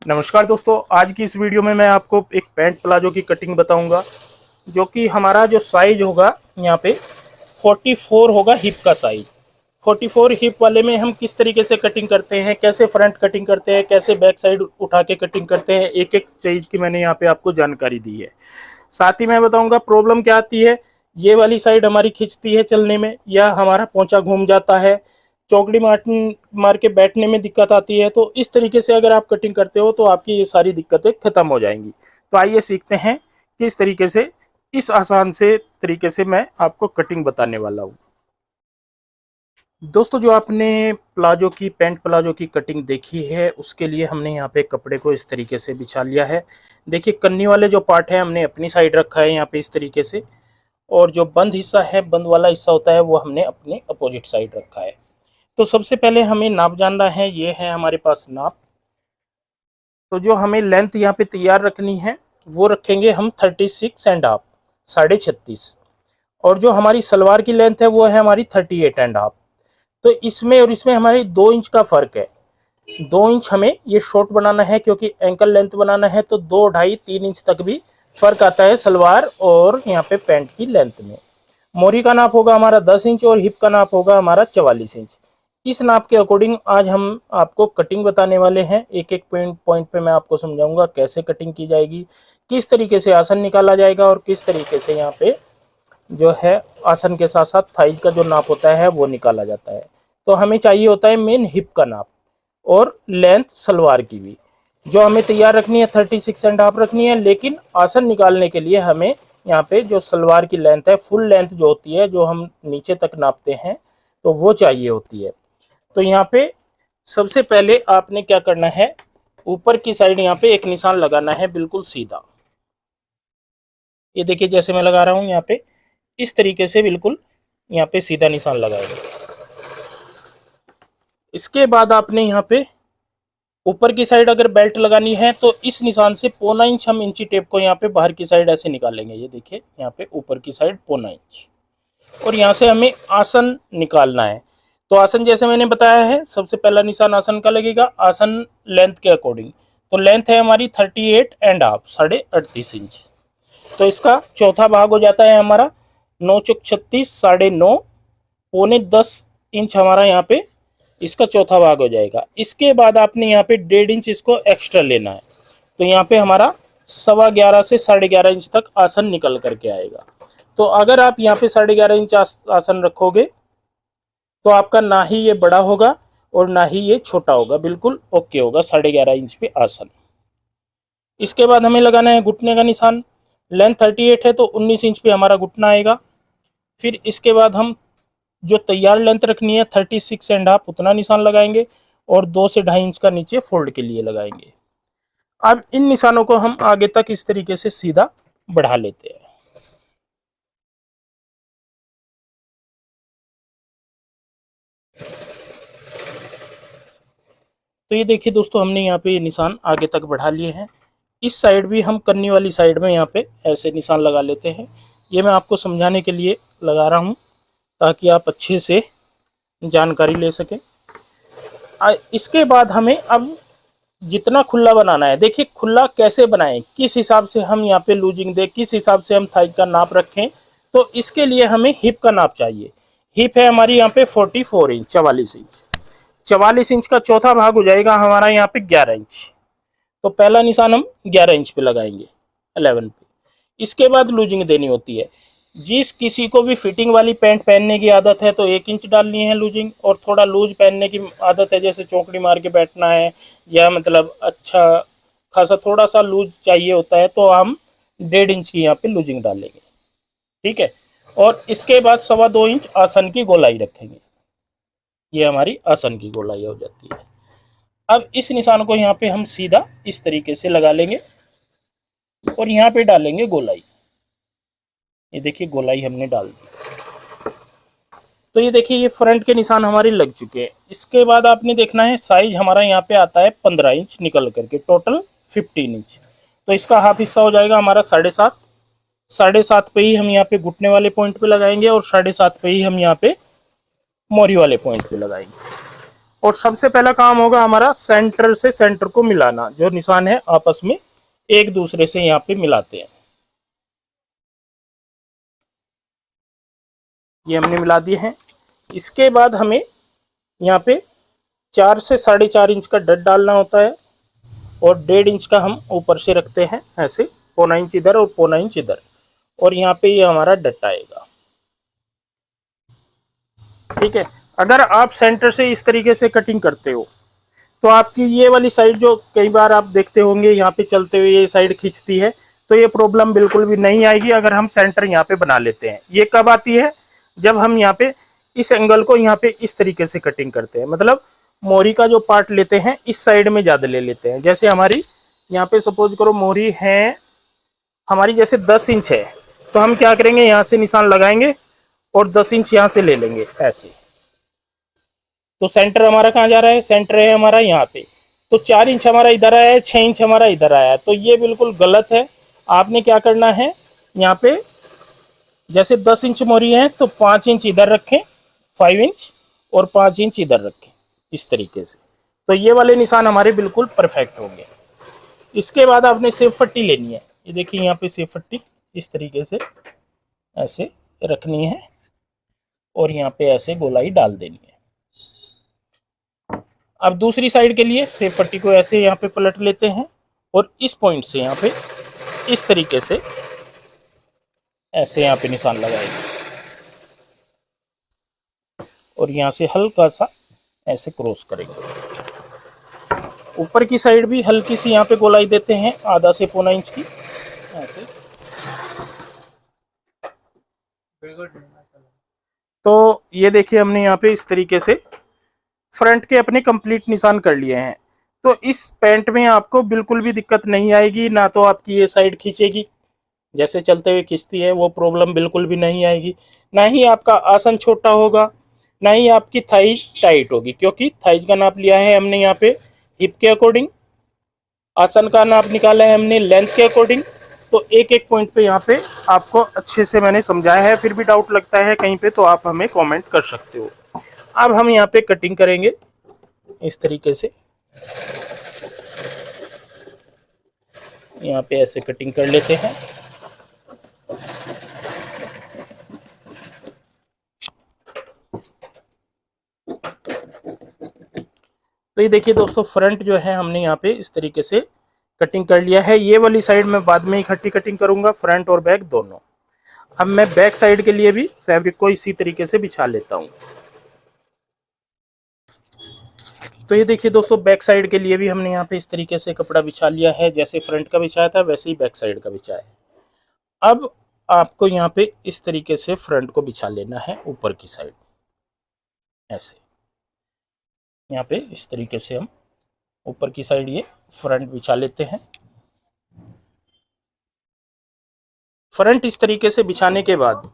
नमस्कार दोस्तों, आज की इस वीडियो में मैं आपको एक पैंट प्लाजो की कटिंग बताऊंगा। जो कि हमारा जो साइज होगा यहाँ पे 44 होगा हिप का साइज। 44 हिप वाले में हम किस तरीके से कटिंग करते हैं, कैसे फ्रंट कटिंग करते हैं, कैसे बैक साइड उठा के कटिंग करते हैं, एक एक चीज की मैंने यहाँ पे आपको जानकारी दी है। साथ ही मैं बताऊंगा प्रॉब्लम क्या आती है, ये वाली साइड हमारी खिंचती है चलने में, या हमारा पोंचा घूम जाता है, चौकड़ी मार के बैठने में दिक्कत आती है। तो इस तरीके से अगर आप कटिंग करते हो तो आपकी ये सारी दिक्कतें खत्म हो जाएंगी। तो आइए सीखते हैं किस तरीके से, इस आसान से तरीके से मैं आपको कटिंग बताने वाला हूँ। दोस्तों, जो आपने प्लाजो की पैंट प्लाजो की कटिंग देखी है उसके लिए हमने यहाँ पे कपड़े को इस तरीके से बिछा लिया है। देखिए, कन्नी वाले जो पार्ट है हमने अपनी साइड रखा है यहाँ पे इस तरीके से, और जो बंद हिस्सा है, बंद वाला हिस्सा होता है, वो हमने अपने अपोजिट साइड रखा है। तो सबसे पहले हमें नाप जानना है, ये है हमारे पास नाप। तो जो हमें लेंथ यहाँ पे तैयार रखनी है वो रखेंगे हम 36.5, 36.5। और जो हमारी सलवार की लेंथ है वो है हमारी 38.5। तो इसमें और इसमें हमारी 2 इंच का फर्क है। 2 इंच हमें ये शॉर्ट बनाना है, क्योंकि एंकल लेंथ बनाना है तो 2, 2.5, 3 इंच तक भी फर्क आता है सलवार और यहाँ पे पैंट की लेंथ में। मोरी का नाप होगा हमारा 10 इंच और हिप का नाप होगा हमारा 44 इंच। इस नाप के अकॉर्डिंग आज हम आपको कटिंग बताने वाले हैं। एक एक पॉइंट पे मैं आपको समझाऊंगा कैसे कटिंग की जाएगी, किस तरीके से आसन निकाला जाएगा और किस तरीके से यहाँ पे जो है आसन के साथ साथ थाई का जो नाप होता है वो निकाला जाता है। तो हमें चाहिए होता है मेन हिप का नाप और लेंथ सलवार की भी, जो हमें तैयार रखनी है 36.5 रखनी है। लेकिन आसन निकालने के लिए हमें यहाँ पे जो सलवार की लेंथ है, फुल लेंथ जो होती है, जो हम नीचे तक नापते हैं, तो वो चाहिए होती है। तो यहाँ पे सबसे पहले आपने क्या करना है, ऊपर की साइड यहाँ पे एक निशान लगाना है बिल्कुल सीधा। ये देखिए, जैसे मैं लगा रहा हूँ यहाँ पे, इस तरीके से बिल्कुल यहाँ पे सीधा निशान लगाएगा। इसके बाद आपने यहाँ पे ऊपर की साइड अगर बेल्ट लगानी है तो इस निशान से 0.25 इंच हम इंची टेप को यहाँ पे बाहर की साइड ऐसे निकालेंगे। ये देखिए, यहाँ पे ऊपर की साइड 0.25 इंच, और यहाँ से हमें आसन निकालना है। तो आसन जैसे मैंने बताया है, सबसे पहला निशान आसन का लगेगा आसन लेंथ के अकॉर्डिंग। तो लेंथ है हमारी 38.5, 38.5 इंच। तो इसका चौथा भाग हो जाता है हमारा 9 चौक 36, 9.5, 9.25 इंच हमारा यहाँ पे इसका चौथा भाग हो जाएगा। इसके बाद आपने यहाँ पे 1.5 इंच इसको एक्स्ट्रा लेना है। तो यहाँ पे हमारा 11.25 से 11.5 इंच तक आसन निकल करके आएगा। तो अगर आप यहाँ पे 11.5 इंच आसन रखोगे तो आपका ना ही ये बड़ा होगा और ना ही ये छोटा होगा, बिल्कुल ओके होगा 11.5 इंच पे आसन। इसके बाद हमें लगाना है घुटने का निशान। लेंथ 38 है तो 19 इंच पे हमारा घुटना आएगा। फिर इसके बाद हम जो तैयार लेंथ रखनी है 36.5 उतना निशान लगाएंगे, और 2 से 2.5 इंच का नीचे फोल्ड के लिए लगाएंगे। अब इन निशानों को हम आगे तक इस तरीके से सीधा बढ़ा लेते हैं। तो ये देखिए दोस्तों, हमने यहाँ पे ये निशान आगे तक बढ़ा लिए हैं। इस साइड भी हम कन्नी वाली साइड में यहाँ पे ऐसे निशान लगा लेते हैं। ये मैं आपको समझाने के लिए लगा रहा हूँ ताकि आप अच्छे से जानकारी ले सकें। इसके बाद हमें अब जितना खुला बनाना है, देखिए खुला कैसे बनाएं, किस हिसाब से हम यहाँ पे लूजिंग दें, किस हिसाब से हम थाई का नाप रखें। तो इसके लिए हमें हिप का नाप चाहिए। हिप है हमारी यहाँ पे 44 इंच, 44 इंच। 44 इंच का चौथा भाग हो जाएगा हमारा यहाँ पे 11 इंच। तो पहला निशान हम 11 इंच पे लगाएंगे, 11 पे। इसके बाद लूजिंग देनी होती है। जिस किसी को भी फिटिंग वाली पैंट पहनने की आदत है तो 1 इंच डालनी है लूजिंग, और थोड़ा लूज पहनने की आदत है, जैसे चौकड़ी मार के बैठना है, या मतलब अच्छा खासा थोड़ा सा लूज चाहिए होता है, तो हम 1.5 इंच की यहाँ पे लूजिंग डालेंगे। ठीक है। और इसके बाद 2.25 इंच आसन की गोलाई रखेंगे। ये हमारी आसन की गोलाई हो जाती है। अब इस निशान को यहाँ पे हम सीधा इस तरीके से लगा लेंगे और यहाँ पे डालेंगे गोलाई। ये देखिए, गोलाई हमने डाल दी। तो ये देखिए, ये फ्रंट के निशान हमारे लग चुके हैं। इसके बाद आपने देखना है साइज हमारा यहाँ पे आता है 15 इंच निकल करके, टोटल 15 इंच। तो इसका हाफ हिस्सा हो जाएगा हमारा 7.5। 7.5 पे ही हम यहाँ पे घुटने वाले पॉइंट पे लगाएंगे और 7.5 पे ही हम यहाँ पे मोरी वाले पॉइंट पे लगाएंगे। और सबसे पहला काम होगा हमारा सेंटर से सेंटर को मिलाना, जो निशान है आपस में एक दूसरे से यहाँ पे मिलाते हैं। ये हमने मिला दिए हैं। इसके बाद हमें यहाँ पे 4 से 4.5 इंच का डट डालना होता है और 1.5 इंच का हम ऊपर से रखते हैं, ऐसे 1.25 इंच इधर और 1.25 इंच इधर, और यहाँ पे ये हमारा डट आएगा। ठीक है। अगर आप सेंटर से इस तरीके से कटिंग करते हो तो आपकी ये वाली साइड, जो कई बार आप देखते होंगे यहाँ पे चलते हुए ये साइड खींचती है, तो ये प्रॉब्लम बिल्कुल भी नहीं आएगी अगर हम सेंटर यहाँ पे बना लेते हैं। ये कब आती है? जब हम यहाँ पे इस एंगल को यहाँ पे इस तरीके से कटिंग करते हैं, मतलब मोरी का जो पार्ट लेते हैं इस साइड में ज्यादा ले लेते हैं। जैसे हमारी यहाँ पे सपोज करो मोरी है हमारी जैसे 10 इंच है, तो हम क्या करेंगे, यहाँ से निशान लगाएंगे और 10 इंच यहाँ से ले लेंगे ऐसे। तो सेंटर हमारा कहाँ जा रहा है? सेंटर है हमारा यहाँ पे। तो 4 इंच हमारा इधर आया है, 6 इंच हमारा इधर आया है, तो ये बिल्कुल गलत है। आपने क्या करना है, यहाँ पे जैसे 10 इंच मोरी है तो 5 इंच इधर रखें, 5 इंच, और 5 इंच इधर रखें, इस तरीके से। तो ये वाले निशान हमारे बिल्कुल परफेक्ट होंगे। इसके बाद आपने सेब पट्टी लेनी है। ये देखिए यहाँ पे सेब पट्टी इस तरीके से ऐसे रखनी है और यहाँ पे ऐसे गोलाई डाल देनी है। अब दूसरी साइड के लिए सेब पट्टी को ऐसे यहाँ पे पलट लेते हैं और इस पॉइंट से यहाँ पे इस तरीके से ऐसे यहाँ पे निशान लगाएंगे और यहाँ से हल्का सा ऐसे क्रॉस करेंगे। ऊपर की साइड भी हल्की सी यहाँ पे गोलाई देते हैं, आधा से 1.25 इंच की ऐसे। तो ये देखिए हमने यहाँ पे इस तरीके से फ्रंट के अपने कंप्लीट निशान कर लिए हैं। तो इस पैंट में आपको बिल्कुल भी दिक्कत नहीं आएगी, ना तो आपकी ये साइड खींचेगी जैसे चलते हुए खींचती है, वो प्रॉब्लम बिल्कुल भी नहीं आएगी। ना ही आपका आसन छोटा होगा, ना ही आपकी थाई टाइट होगी, क्योंकि थाइज का नाप लिया है हमने यहाँ पे हिप के अकॉर्डिंग, आसन का नाप निकाला है हमने लेंथ के अकॉर्डिंग। तो एक एक पॉइंट पे यहाँ पे आपको अच्छे से मैंने समझाया है। फिर भी डाउट लगता है कहीं पे तो आप हमें कमेंट कर सकते हो। अब हम यहाँ पे कटिंग करेंगे इस तरीके से, यहाँ पे ऐसे कटिंग कर लेते हैं। तो ये देखिए दोस्तों, फ्रंट जो है हमने यहाँ पे इस तरीके से कटिंग कर लिया है। ये वाली साइड में बाद में इकट्ठी कटिंग करूंगा, फ्रंट और बैक दोनों। अब मैं बैक साइड के लिए भी फैब्रिक को इसी तरीके से बिछा लेता हूँ। तो ये देखिए दोस्तों, बैक साइड के लिए भी हमने यहाँ पे इस तरीके से कपड़ा बिछा लिया है। जैसे फ्रंट का बिछाया था वैसे ही बैक साइड का बिछाया है। अब आपको यहाँ पे इस तरीके से फ्रंट को बिछा लेना है ऊपर की साइड ऐसे। यहाँ पे इस तरीके से हम ऊपर की साइड ये फ्रंट बिछा लेते हैं। फ्रंट इस तरीके से बिछाने के बाद,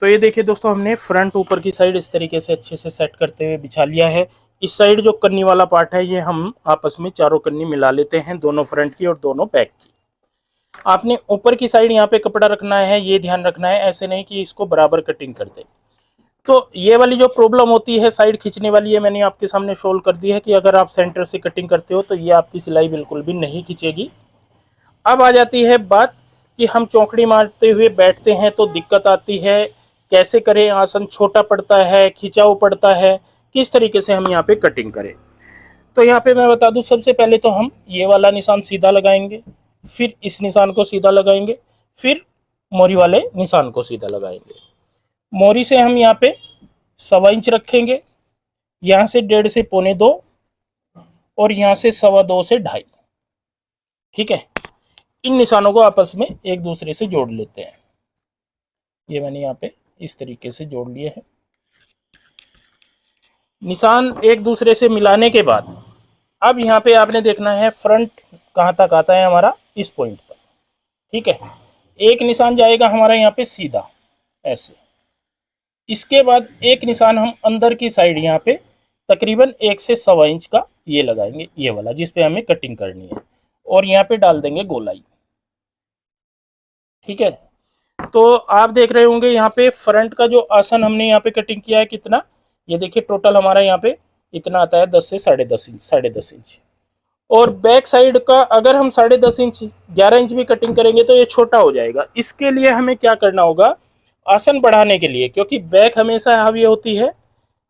तो ये देखिए दोस्तों, हमने फ्रंट ऊपर की साइड इस तरीके से अच्छे से सेट करते हुए बिछा लिया है। इस साइड जो कन्नी वाला पार्ट है ये हम आपस में चारों कन्नी मिला लेते हैं, दोनों फ्रंट की और दोनों बैक की। आपने ऊपर की साइड यहाँ पे कपड़ा रखना है, ये ध्यान रखना है, ऐसे नहीं कि इसको बराबर कटिंग कर दे। तो ये वाली जो प्रॉब्लम होती है साइड खींचने वाली है, मैंने आपके सामने सोल्व कर दी है कि अगर आप सेंटर से कटिंग करते हो तो ये आपकी सिलाई बिल्कुल भी नहीं खींचेगी। अब आ जाती है बात कि हम चौकड़ी मारते हुए बैठते हैं तो दिक्कत आती है, कैसे करें, आसन छोटा पड़ता है, खिंचाव पड़ता है, किस तरीके से हम यहाँ पे कटिंग करें। तो यहाँ पे मैं बता दूं, सबसे पहले तो हम ये वाला निशान सीधा लगाएंगे, फिर इस निशान को सीधा लगाएंगे, फिर मोरी वाले निशान को सीधा लगाएंगे। मोरी से हम यहाँ पे 1.25 इंच रखेंगे, यहाँ से 1.5 से 1.25 और यहाँ से 2.25 से 2.5। ठीक है। इन निशानों को आपस में एक दूसरे से जोड़ लेते हैं। ये मैंने यहाँ पे इस तरीके से जोड़ लिए हैं। निशान एक दूसरे से मिलाने के बाद अब यहाँ पे आपने देखना है फ्रंट कहाँ तक आता है हमारा, इस पॉइंट तक। ठीक है। एक निशान जाएगा हमारा यहाँ पे सीधा ऐसे। इसके बाद एक निशान हम अंदर की साइड यहाँ पे तकरीबन 1 से 1.25 इंच का ये लगाएंगे, ये वाला जिस पे हमें कटिंग करनी है, और यहाँ पे डाल देंगे गोलाई। ठीक है। तो आप देख रहे होंगे यहाँ पे फ्रंट का जो आसन हमने यहाँ पे कटिंग किया है कितना, ये देखिए टोटल हमारा यहाँ पे इतना आता है 10 से 10.5 इंच, 10.5 इंच। और बैक साइड का अगर हम 10.5 इंच 11 इंच भी कटिंग करेंगे तो ये छोटा हो जाएगा। इसके लिए हमें क्या करना होगा, आसन बढ़ाने के लिए, क्योंकि बैक हमेशा हैवी होती है,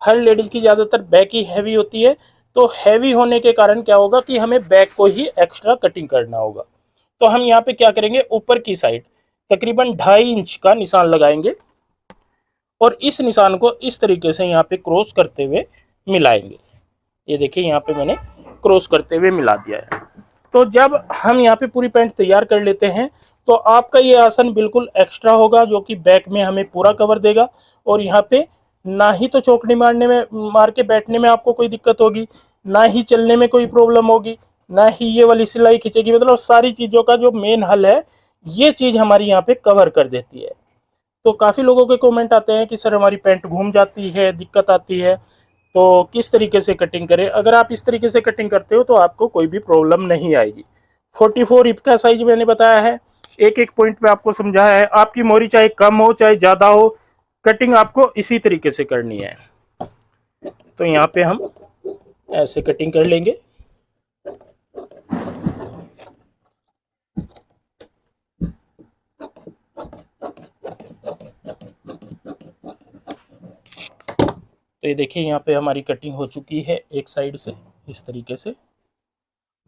हर लेडीज की ज़्यादातर बैक ही हैवी होती है, तो हैवी होने के कारण क्या होगा कि हमें बैक को ही एक्स्ट्रा कटिंग करना होगा। तो हम यहाँ पे क्या करेंगे, ऊपर की साइड तकरीबन 2.5 इंच का निशान लगाएंगे और इस निशान को इस तरीके से यहाँ पे क्रॉस करते हुए मिलाएंगे। ये देखिए यहाँ पे मैंने क्रॉस करते हुए मिला दिया है। तो जब हम यहाँ पे पूरी पैंट तैयार कर लेते हैं तो आपका ये आसन बिल्कुल एक्स्ट्रा होगा, जो कि बैक में हमें पूरा कवर देगा। और यहाँ पे ना ही तो चौकड़ी मार के बैठने में आपको कोई दिक्कत होगी, ना ही चलने में कोई प्रॉब्लम होगी, ना ही ये वाली सिलाई खींचेगी। मतलब सारी चीज़ों का जो मेन हल है, ये चीज़ हमारी यहाँ पे कवर कर देती है। तो काफ़ी लोगों के कमेंट आते हैं कि सर हमारी पैंट घूम जाती है, दिक्कत आती है, तो किस तरीके से कटिंग करें। अगर आप इस तरीके से कटिंग करते हो तो आपको कोई भी प्रॉब्लम नहीं आएगी। 44 हिप का साइज मैंने बताया है, एक एक पॉइंट पे आपको समझाया है। आपकी मोरी चाहे कम हो चाहे ज़्यादा हो, कटिंग आपको इसी तरीके से करनी है। तो यहाँ पे हम ऐसे कटिंग कर लेंगे। तो ये देखिए यहाँ पे हमारी कटिंग हो चुकी है एक साइड से इस तरीके से।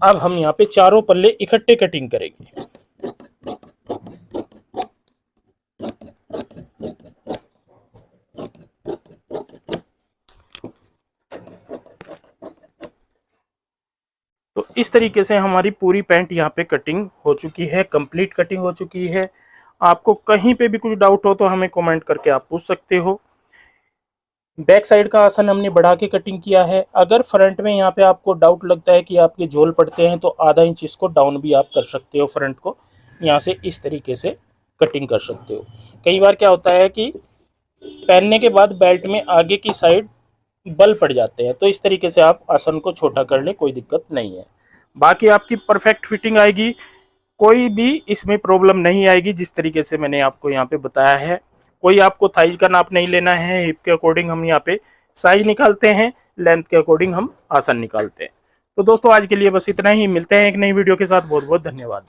अब हम यहाँ पे चारों पल्ले इकट्ठे कटिंग करेंगे। तो इस तरीके से हमारी पूरी पैंट यहाँ पे कटिंग हो चुकी है, कंप्लीट कटिंग हो चुकी है। आपको कहीं पे भी कुछ डाउट हो तो हमें कमेंट करके आप पूछ सकते हो। बैक साइड का आसन हमने बढ़ा के कटिंग किया है। अगर फ्रंट में यहाँ पे आपको डाउट लगता है कि आपके झोल पड़ते हैं तो आधा इंच इसको डाउन भी आप कर सकते हो, फ्रंट को यहाँ से इस तरीके से कटिंग कर सकते हो। कई बार क्या होता है कि पहनने के बाद बेल्ट में आगे की साइड बल पड़ जाते हैं, तो इस तरीके से आप आसन को छोटा कर ले, कोई दिक्कत नहीं है। बाकी आपकी परफेक्ट फिटिंग आएगी, कोई भी इसमें प्रॉब्लम नहीं आएगी, जिस तरीके से मैंने आपको यहाँ पे बताया है। कोई आपको थाई का नाप नहीं लेना है, हिप के अकॉर्डिंग हम यहाँ पे साइज निकालते हैं, लेंथ के अकॉर्डिंग हम आसन निकालते हैं। तो दोस्तों आज के लिए बस इतना ही, मिलते हैं एक नई वीडियो के साथ। बहुत बहुत धन्यवाद।